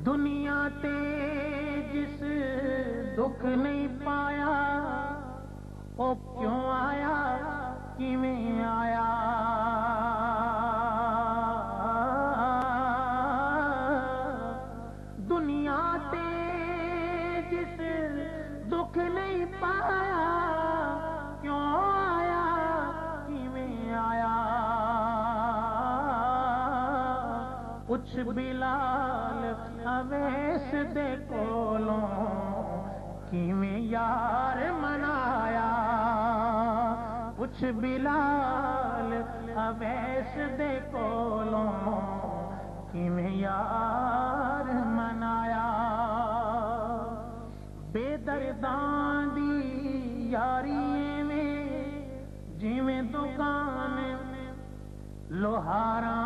دنیا تے جس دکھ نہیں پایا وہ کیوں آیا کیویں آیا دنیا تے جس دکھ نہیں پایا کیوں آیا کیویں آیا پوچھ بلال اویس دے کولوں کیویں یار منایا پوچھ بلال اویس دے کولوں کیویں یار منایا بے درداں دی یاری ایویں جویں دکان لوہاراں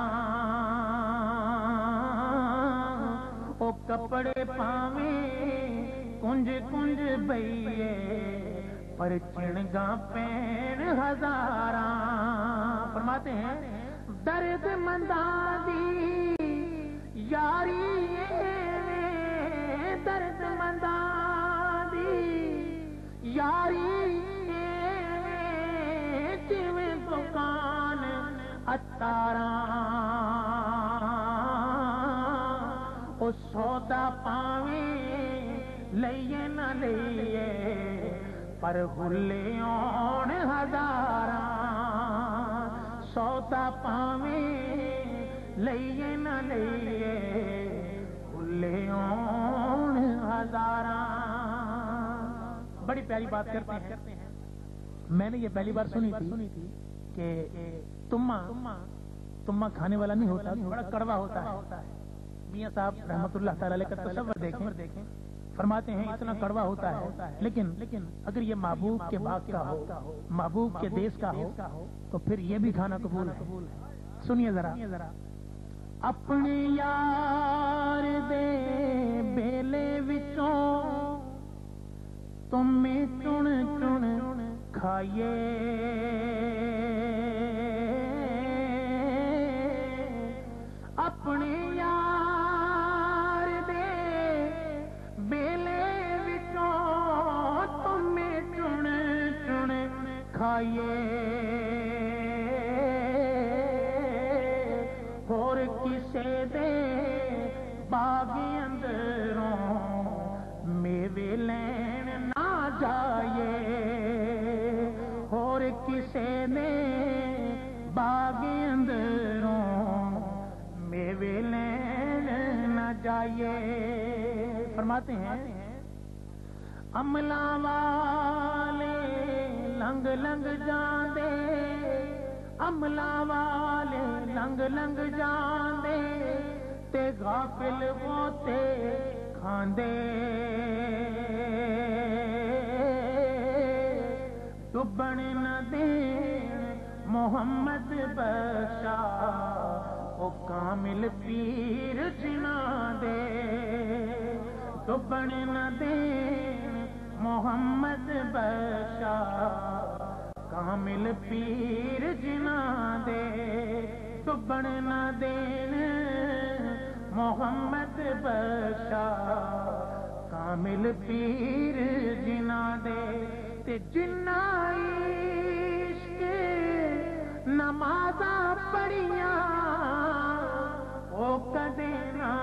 او کپڑے پاویں کنج کنج بئیے پر چنگاں پین ہزاراں فرماتے ہیں درد منداں دی یاری درد منداں دی یاری جویں دکان اتاراں او سودا پاویں لئیے نہ لئیے پر ہلے آن ہزاراں سودا پاویں لئیے نہ لئیے ہلے آن ہزاراں بڑی پیاری بات کرتے ہیں میں نے یہ پہلی بار سنی تھی کہ تمہ کھانے والا نہیں ہوتا بڑا کڑوا ہوتا ہے میاں صاحب رحمت اللہ تعالی علیہ کا تصور دیکھیں فرماتے ہیں اتنا کڑوا ہوتا ہے لیکن اگر یہ محبوب کے باغ کا ہو محبوب کے دیس کا ہو تو پھر یہ بھی کھانا قبول ہے سنیے ذرا اپنے یار دے بیلے وچوں تمیں چن چن کھائیے اپنے یار دے بیلے وچوں تمیں چن چن کھائیے اور کسے دے باغ اندروں میوے لین نہ جائیے اور کسے نے باغ اندروں میوے لین نہ جائیے فرماتے ہیں عملہ والے لنگ لنگ جاندے عملہ والے لنگ لنگ جاندے تے غافل ہوتے کھاندے ڈبن نہ دین محمد بخشا او کامل پیر جنا دے ڈبن نہ دین محمد بخشا کامل پیر جنا دے ڈبن نہ دین محمد بخشا کامل پیر جنا دے تے جنہ عشق نمازاں پڑھیاں او کدے نہ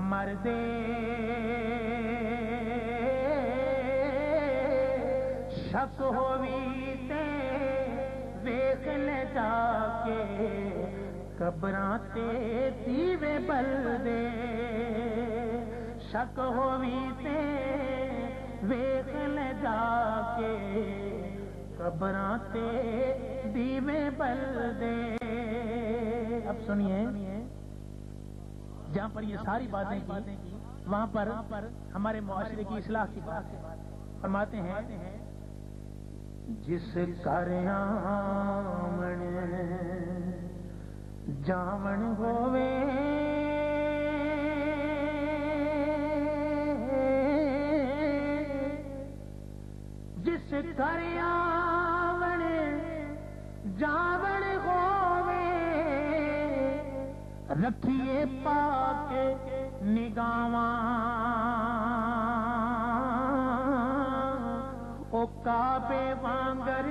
مردے شک ہووی تے ویکھ لے جا کے قبراں تے دیوے بل دے شک ہووی تے ویکھ لے جا کے قبراں تے دیوے بل دے اب سنیے جہاں پر یہ ساری باتیں کی وہاں پر ہمارے معاشرے کی اصلاح کی بات فرماتے ہیں جس کر آمن جامن ہووے جس کر آمن جامن ہووے رکھیے پاک گاواں او کعبے وانگر